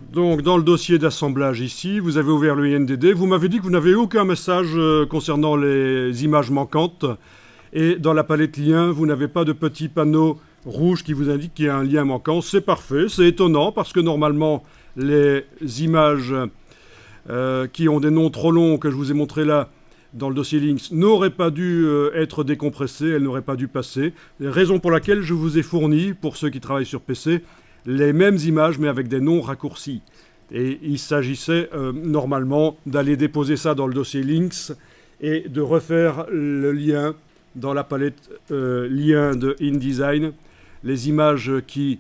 Donc, dans le dossier d'assemblage ici, vous avez ouvert le INDD. Vous m'avez dit que vous n'avez aucun message concernant les images manquantes. Et dans la palette liens, vous n'avez pas de petit panneau rouge qui vous indique qu'il y a un lien manquant. C'est parfait, c'est étonnant parce que normalement, les images qui ont des noms trop longs que je vous ai montrés là dans le dossier Links n'auraient pas dû être décompressées, elles n'auraient pas dû passer. Raison pour laquelle je vous ai fourni, pour ceux qui travaillent sur PC, les mêmes images mais avec des noms raccourcis. Et il s'agissait normalement d'aller déposer ça dans le dossier Links et de refaire le lien dans la palette lien de InDesign. Les images qui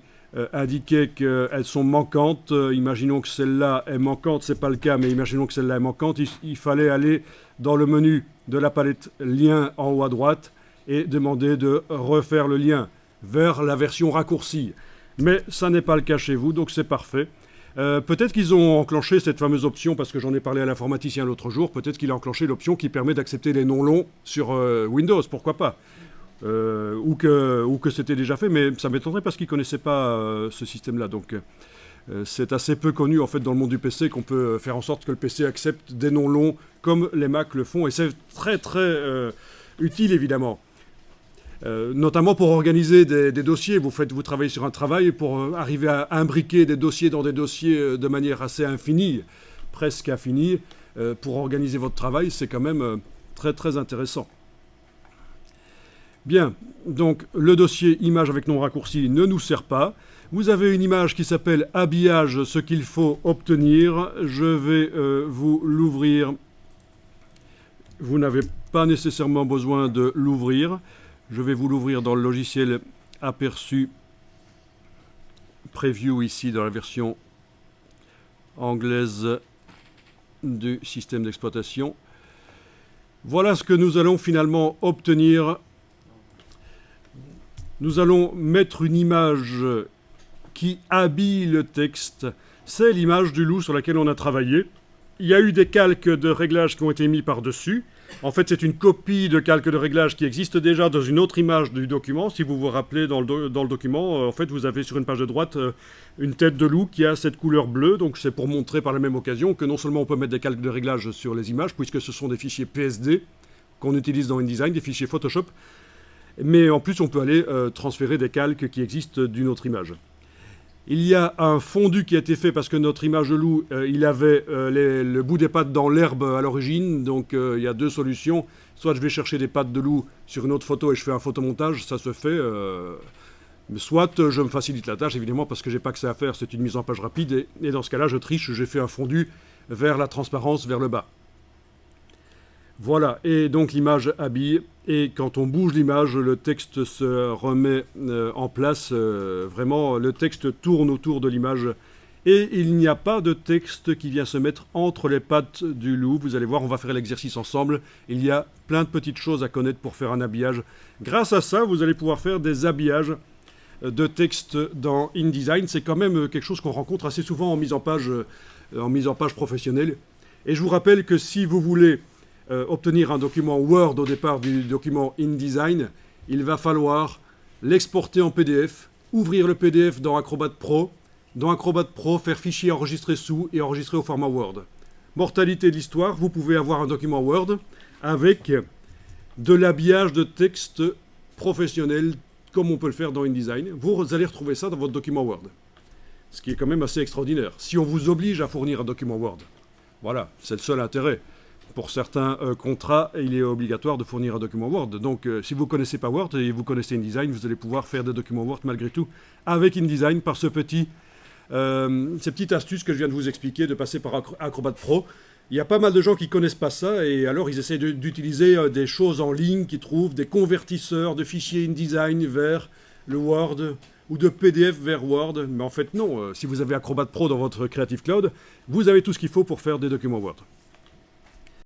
indiquaient qu'elles sont manquantes, imaginons que celle-là est manquante, c'est pas le cas, mais imaginons que celle-là est manquante, il fallait aller dans le menu de la palette lien en haut à droite et demander de refaire le lien vers la version raccourcie. Mais ça n'est pas le cas chez vous, donc c'est parfait. Peut-être qu'ils ont enclenché cette fameuse option, parce que j'en ai parlé à l'informaticien l'autre jour, peut-être qu'il a enclenché l'option qui permet d'accepter les noms longs sur Windows, pourquoi pas. Ou que c'était déjà fait, mais ça m'étonnerait parce qu'ils ne connaissaient pas ce système-là. Donc c'est assez peu connu en fait dans le monde du PC qu'on peut faire en sorte que le PC accepte des noms longs comme les Mac le font, et c'est très très utile évidemment. Notamment pour organiser des dossiers. Vous travaillez sur un travail pour arriver à imbriquer des dossiers dans des dossiers de manière assez infinie, presque infinie. Pour organiser votre travail, c'est quand même très très intéressant. Bien, donc le dossier image avec nom raccourci ne nous sert pas. Vous avez une image qui s'appelle habillage, ce qu'il faut obtenir. Je vais vous l'ouvrir. Vous n'avez pas nécessairement besoin de l'ouvrir. Je vais vous l'ouvrir dans le logiciel aperçu preview ici dans la version anglaise du système d'exploitation. Voilà ce que nous allons finalement obtenir. Nous allons mettre une image qui habille le texte. C'est l'image du loup sur laquelle on a travaillé. Il y a eu des calques de réglage qui ont été mis par-dessus. En fait, c'est une copie de calque de réglage qui existe déjà dans une autre image du document. Si vous vous rappelez, dans le document, en fait, vous avez sur une page de droite une tête de loup qui a cette couleur bleue. Donc, c'est pour montrer par la même occasion que non seulement on peut mettre des calques de réglage sur les images, puisque ce sont des fichiers PSD qu'on utilise dans InDesign, des fichiers Photoshop, mais en plus, on peut aller transférer des calques qui existent d'une autre image. Il y a un fondu qui a été fait parce que notre image de loup, il avait le bout des pattes dans l'herbe à l'origine. Donc il y a deux solutions. Soit je vais chercher des pattes de loup sur une autre photo et je fais un photomontage, ça se fait. Soit je me facilite la tâche, évidemment, parce que j'ai pas que ça à faire, c'est une mise en page rapide. Et dans ce cas-là, je triche, j'ai fait un fondu vers la transparence, vers le bas. Voilà, et donc l'image habille, et quand on bouge l'image, le texte se remet en place, vraiment le texte tourne autour de l'image, et il n'y a pas de texte qui vient se mettre entre les pattes du loup. Vous allez voir, on va faire l'exercice ensemble, il y a plein de petites choses à connaître pour faire un habillage. Grâce à ça, vous allez pouvoir faire des habillages de texte dans InDesign. C'est quand même quelque chose qu'on rencontre assez souvent en mise en page professionnelle. Et je vous rappelle que si vous voulez obtenir un document Word au départ du document InDesign, il va falloir l'exporter en PDF, ouvrir le PDF dans Acrobat Pro, dans Acrobat Pro, faire fichier enregistrer sous et enregistrer au format Word. Mortalité de l'histoire, vous pouvez avoir un document Word avec de l'habillage de texte professionnel comme on peut le faire dans InDesign. Vous allez retrouver ça dans votre document Word. Ce qui est quand même assez extraordinaire. Si on vous oblige à fournir un document Word, voilà, c'est le seul intérêt. Pour certains contrats, il est obligatoire de fournir un document Word. Donc, si vous ne connaissez pas Word et vous connaissez InDesign, vous allez pouvoir faire des documents Word malgré tout avec InDesign par ces petites astuces que je viens de vous expliquer, de passer par Acrobat Pro. Il y a pas mal de gens qui ne connaissent pas ça et alors ils essaient d'utiliser des choses en ligne qu'ils trouvent, des convertisseurs de fichiers InDesign vers le Word ou de PDF vers Word. Mais en fait, non. Si vous avez Acrobat Pro dans votre Creative Cloud, vous avez tout ce qu'il faut pour faire des documents Word.